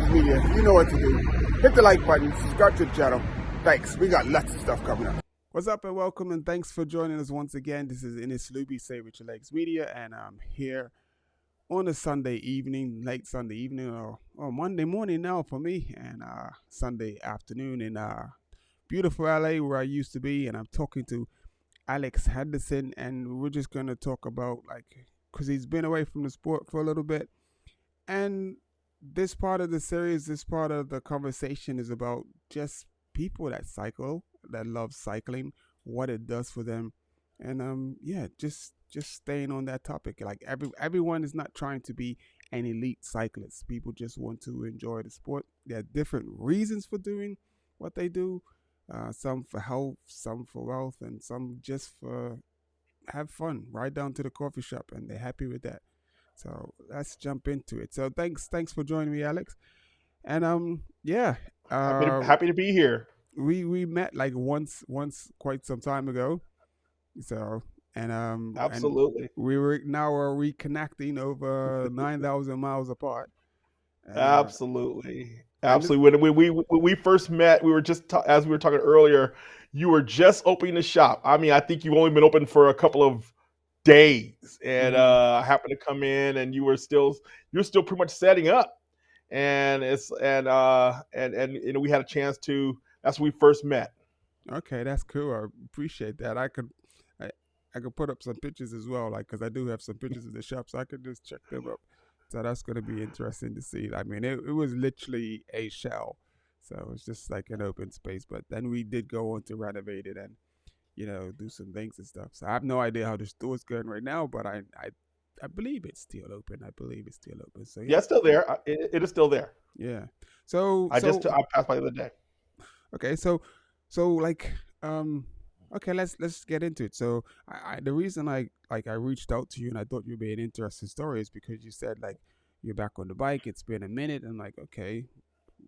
Legs Media. You know what to do. Hit the like button, subscribe to the channel. Thanks. We got lots of stuff coming up. What's up and welcome and thanks for joining us once again. This is Ines Luby, Say With Your Legs Media, and I'm here on a Sunday evening, late Sunday evening, or Monday morning now for me, and Sunday afternoon in beautiful LA where I used to be, and I'm talking to Alex Henderson, and we're just going to talk about, because he's been away from the sport for a little bit, and this part of the series, this part of the conversation is about just people that cycle, that love cycling, what it does for them, and just staying on that topic. Like everyone is not trying to be an elite cyclist. People just want to enjoy the sport. There are different reasons for doing what they do. Some for health, some for wealth, and some just for have fun. Right down to the coffee shop, and they're happy with that. So let's jump into it. So thanks for joining me, Alex. And Happy to be here. we met like once quite some time ago. So and Absolutely. we're reconnecting over 9,000 miles apart. And Absolutely. and this, Absolutely. When we first met, we were as we were talking earlier, you were just opening the shop. I mean, I think you've only been open for a couple of days, and mhm. I happened to come in, and you're still pretty much setting up, and it's and you know we had a chance to. That's when we first met. Okay, that's cool. I appreciate that. I, I could put up some pictures as well, like because I do have some pictures of the shop, so I could just check them up. So that's gonna be interesting to see. I mean, it was literally a shell, so it's just like an open space. But then we did go on to renovate it and do some things and stuff. So I have no idea how the store's going right now, but I believe it's still open. I believe it's still open. So Yeah, yeah, it's still there. It is still there. yeah. So I passed by the other day. okay, so okay, let's get into it. So the reason I reached out to you and I thought you'd be an interesting story is because you said like you're back on the bike. It's been a minute, and like okay,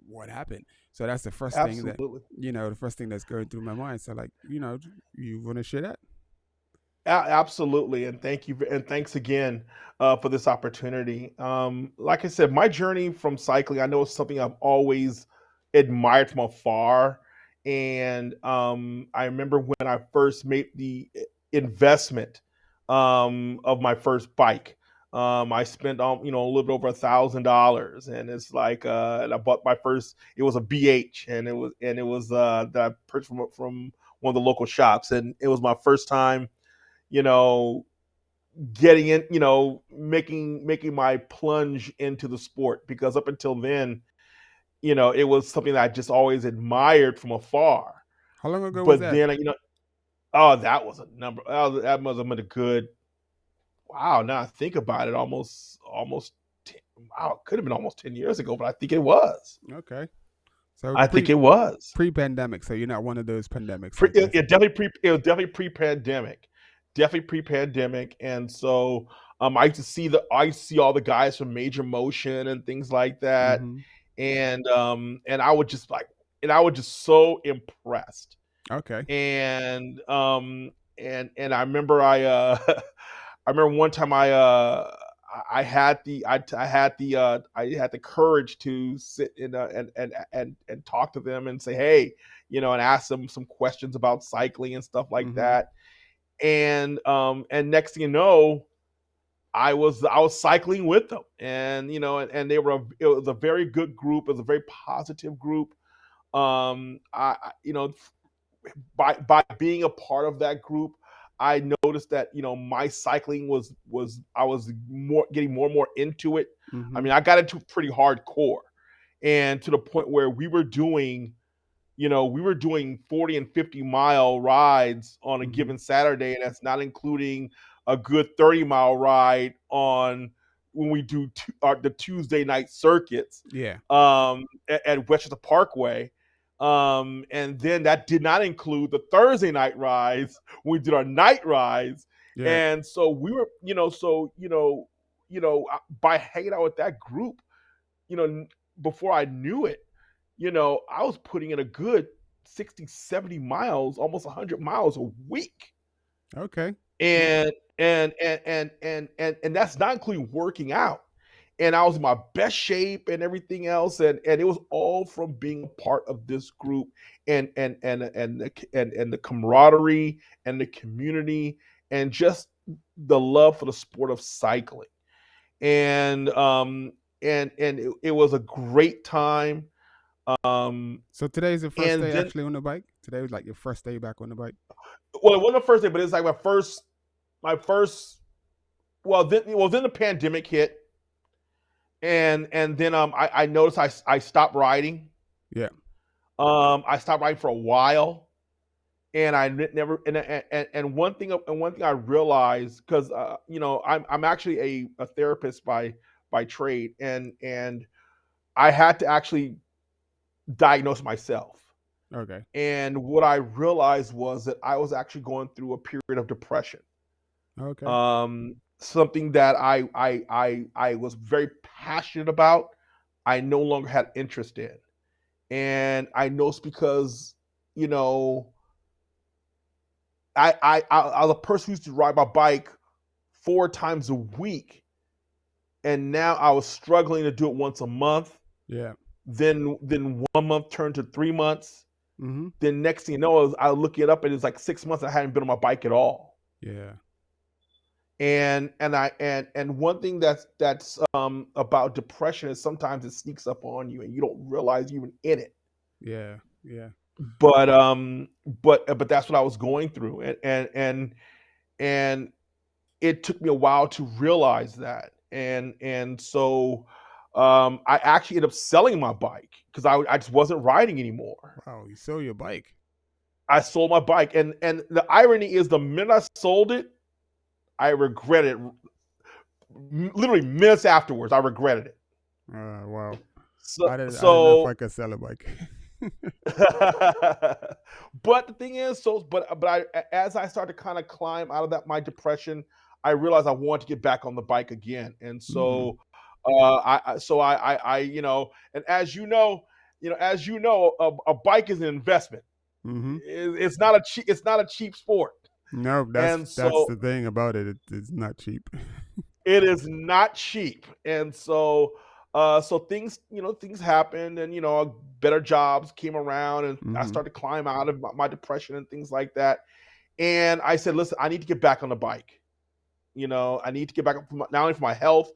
what happened? So that's the first thing that Absolutely. the first thing that's going through my mind. So like you want to share that? Absolutely, and thank you, and thanks again for this opportunity. Like I said, my journey from cycling, I know it's something I've always admired from afar, and I remember when I first made the investment of my first bike. I spent a little bit over $1,000, and it's like and I bought my first. It was a BH, and it was that I purchased from one of the local shops, and it was my first time you know, getting in, making my plunge into the sport because up until then, it was something that I just always admired from afar. How long ago was But that? then, oh, that was a number. That must have been a good. Wow, now I think about it, almost. Wow, it could have been almost 10 years ago, but I think it was. Okay, so I think it was. pre-pandemic. So you're not one of those pandemic Pre, it, cyclists. it definitely pre it was definitely pre-pandemic, and so I used to see all the guys from Major Motion and things like that, Mm-hmm. and I was just so impressed, Okay. and I remember I remember one time I had I had the courage to sit in and talk to them and say, hey, and ask them some questions about cycling and stuff like Mm-hmm. that. And next thing you know, I was cycling with them, and and it was a very good group. It was a very positive group. I by being a part of that group, I noticed that my cycling was I was more getting more and more into it. I Mm-hmm. mean, I got into pretty hardcore, and to the point where we were doing 40 and 50-mile rides on a Mm-hmm. given Saturday, and that's not including a good 30-mile ride on when we do the Tuesday night circuits Yeah. at Westchester Parkway. And then that did not include the Thursday night rides when we did our night rides. Yeah. And so we were, by hanging out with that group, you know, before I knew it, I was putting in a good 60, 70 miles, almost 100 miles a week. Okay. And that's not including working out. and I was in my best shape and everything else, and it was all from being a part of this group and the camaraderie and the community and just the love for the sport of cycling. And it was a great time. So today's the first And day then, actually on the bike. Today was like your first day back on the bike. well, it wasn't the first day, but it's like my first. Then the pandemic hit, and then I noticed I stopped riding. Yeah. I stopped riding for a while, and I never and one thing I realized, because I'm actually a therapist by trade, and I had to actually diagnose myself. Okay. And what I realized was that I was actually going through a period of depression. Okay. Something that I was very passionate about, I no longer had interest in. And I know it's because, you know, I was a person who used to ride my bike 4 times a week, and now I was struggling to do it once a month. Yeah. Then 1 month turned to 3 months. Mm-hmm. Then next thing you know, I look it up and it's like 6 months I hadn't been on my bike at all. Yeah. And one thing that's about depression is sometimes it sneaks up on you and you don't realize you're even in it. Yeah. Yeah. But that's what I was going through, and it took me a while to realize that, and so I actually ended up selling my bike because I just wasn't riding anymore. Wow. You sold your bike. I sold my bike, and the irony is, the minute I sold it, I regretted it. Literally minutes afterwards, I regretted it. Wow. So, I didn't know if so I could sell a bike. but the thing is, but as I started to kind of climb out of that my depression, I realized I wanted to get back on the bike again, and Mm-hmm. so and as you know, a bike is an investment. Mm-hmm. It's not a cheap sport, No, and that's so the thing about it. It's not cheap. it is not cheap, and so things happened, and better jobs came around, and I Mm-hmm. started to climb out of my depression and things like that. And I said, listen, I need to get back on the bike. I need to get back up not only for my health,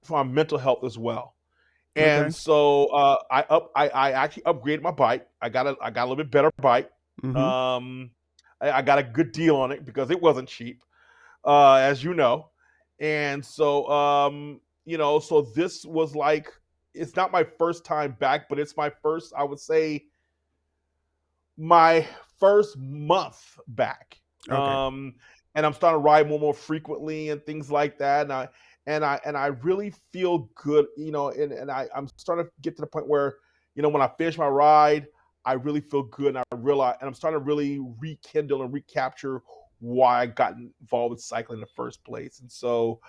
for my mental health as well. And Okay. so I actually upgraded my bike. I got a little bit better bike. Mm-hmm. Um, I got a good deal on it because it wasn't cheap, as you know. And so so this was like, it's not my first time back, but it's my first, I would say, my first month back. Okay. And I'm starting to ride more frequently and things like that. And I really feel good, I'm starting to get to the point where, when I finish my ride, I really feel good, and I realize, and I'm starting to really rekindle and recapture why I got involved with cycling in the first place. And so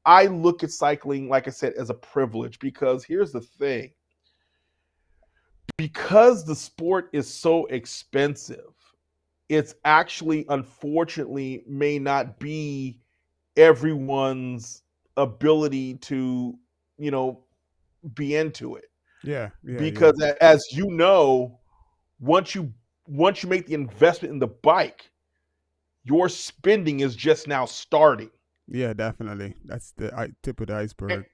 I look at cycling, like I said, as a privilege, because here's the thing: because the sport is so expensive, it's actually, unfortunately, may not be everyone's ability to, you know, be into it. Yeah. Yeah. Yeah. Because as you know, once you once you make the investment in the bike, your spending is just now starting. Yeah. Definitely. That's the tip of the iceberg.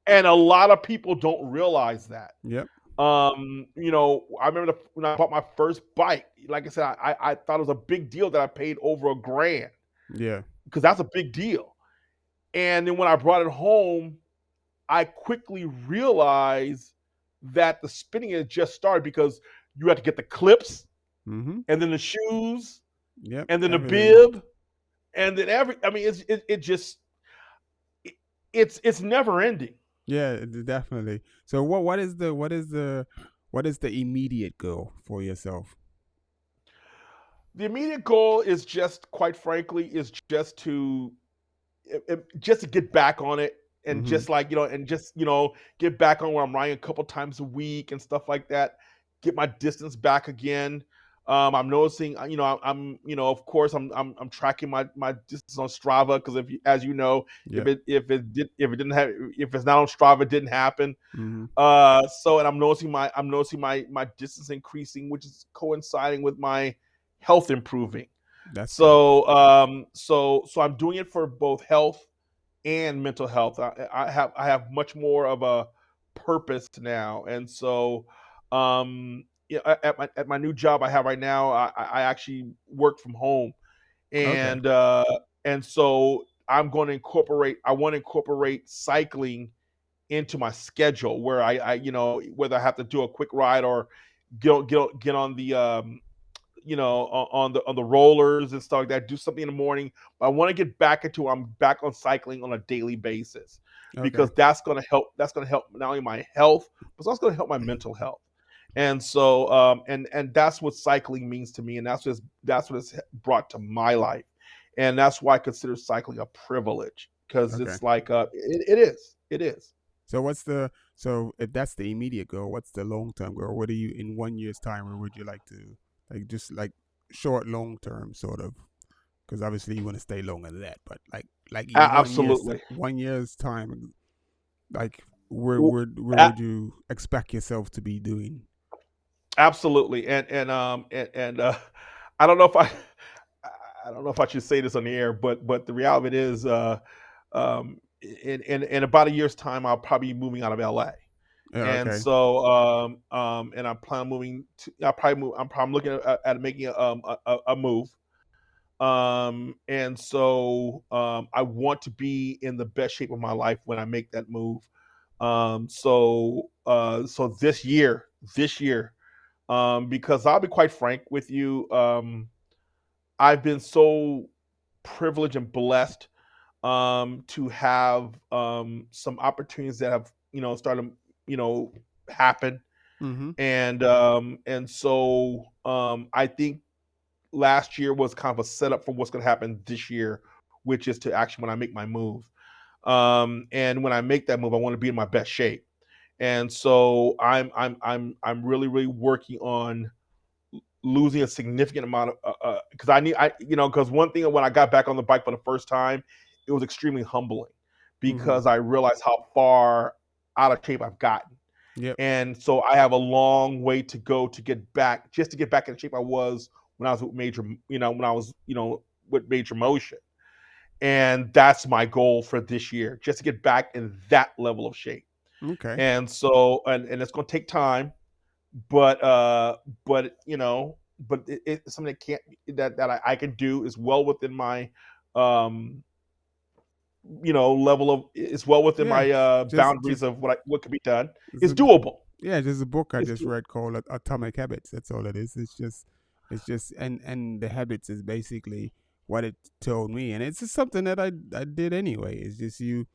And a lot of people don't realize that. Yep. I remember when I bought my first bike. Like I said, I thought it was a big deal that I paid over $1,000, Yeah. because that's a big deal. And then when I brought it home, I quickly realized that the spinning had just started, because you had to get the clips, Mm-hmm. and then the shoes, Yep. and then the Everything. bib, and then I mean, it just it's never ending. Yeah. Definitely. So what is the immediate goal for yourself? The immediate goal is just, quite frankly, is just to get back on it, and Mm-hmm. just like, get back on where I'm riding a couple times a week and stuff like that. Get my distance back again. I'm noticing, of course, I'm tracking my distance on Strava because as you know, Yeah. if it didn't have if it's not on Strava, it didn't happen. Mm-hmm. And I'm noticing my distance increasing, which is coinciding with my health improving. That's good. So I'm doing it for both health and mental health. I have much more of a purpose now, and so at my new job I have right now, I actually work from home, Okay. and so I want to incorporate cycling into my schedule where whether I have to do a quick ride or get on the on the rollers and stuff like that, do something in the morning. But I want to get back into I'm back on cycling on a daily basis Okay. because that's gonna help not only my health, but it's also gonna help my mental health. And so and that's what cycling means to me, and that's what it's brought to my life. And that's why I consider cycling a privilege because Okay. it's like it is. So what's the so if that's the immediate goal, what's the long term goal? What are you in 1 year's time? Where would you like to like just like short long term sort of? Because obviously you want to stay longer than that, but like in Absolutely. 1 year's time, like where Well, where would you expect yourself to be doing? Absolutely, and I don't know if I don't know if I should say this on the air, but the reality of it is, in about a year's time, I'll probably be moving out of LA, Yeah, and okay. so and I plan on moving to. I probably move. I'm probably looking at making a move, and so I want to be in the best shape of my life when I make that move. So this year, because I'll be quite frank with you, I've been so privileged and blessed to have some opportunities that have started you know happen, Mm-hmm. and so I think last year was kind of a setup for what's going to happen this year, which is to actually when I make my move. And when I make that move, I want to be in my best shape, and so I'm really really working on losing a significant amount of because because one thing when I got back on the bike for the first time, it was extremely humbling Mm-hmm. because I realized how far out of shape I've gotten, Yep. and so I have a long way to go to get back in the shape I was when I was with major motion, and that's my goal for this year, just to get back in that level of shape. Okay. And so and it's going to take time, but it's something that can't that I can do is well within my um level of it's well within Yeah. my Just boundaries of what can be done. it's It's a doable. yeah, there's a book I It's just doable. read called Atomic Habits. That's all it is. It's just, and the habits is basically what it told me, and it's just something that I did anyway. It's just you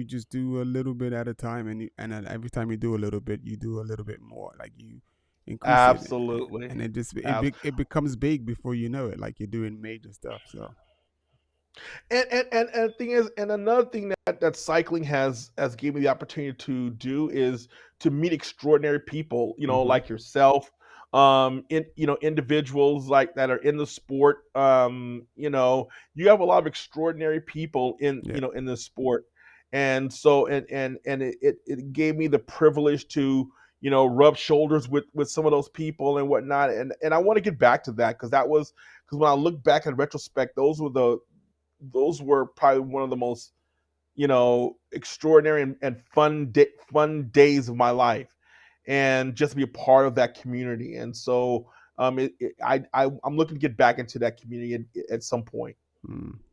just do a little bit at a time, and then every time you do a little bit, you do a little bit more. Like you increase it, Absolutely. and it just Ab- it becomes big before you know it. Like you're doing major stuff. So and the thing is, and another thing that cycling has given me the opportunity to do is to meet extraordinary people, mm-hmm. like yourself, individuals like that are in the sport. You have a lot of extraordinary people Yeah. in the sport, and so and it gave me the privilege to rub shoulders with some of those people and whatnot, and I want to get back to that because when I look back in retrospect, those were probably one of the most extraordinary and fun days of my life, and just to be a part of that community. And so I'm looking to get back into that community at some point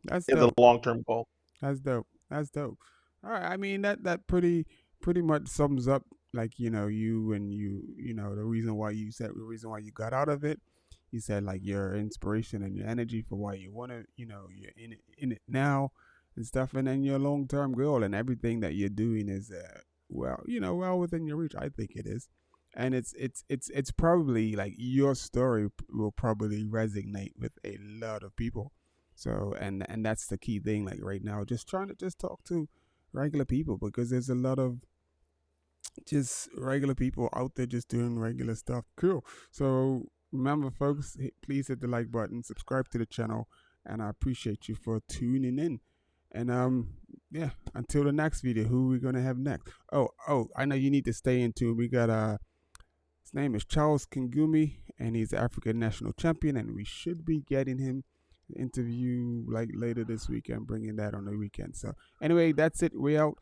That's as a dope. long-term goal. That's dope. That's dope. All right. I mean that pretty much sums up like you and you know the reason why you said the reason why you got out of it. You said like your inspiration and your energy for why you want to you're in it now and stuff, and then your long term goal and everything that you're doing is well well within your reach. I think it is, and it's probably like your story will probably resonate with a lot of people, so and that's the key thing. Like right now, just trying to just talk to regular people because there's a lot of just regular people out there just doing regular stuff. Cool. So Remember, folks, please hit the like button, subscribe to the channel, and I appreciate you for tuning in. And yeah, until the next video, who are we gonna have next? Oh, I know you need to stay in tune. We got his name is Charles Kingumi, and he's the African national champion, and we should be getting him an interview like later this weekend, bringing that on the weekend. So anyway, that's it. We out.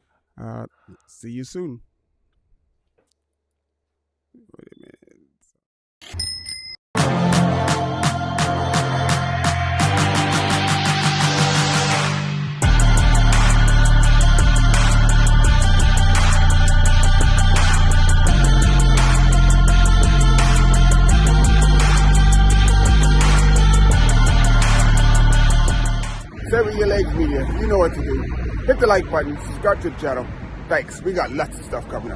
See you soon. Wait a minute. Your Legs Media, you know what to do. Hit the like button, subscribe to the channel. Thanks. We got lots of stuff coming up.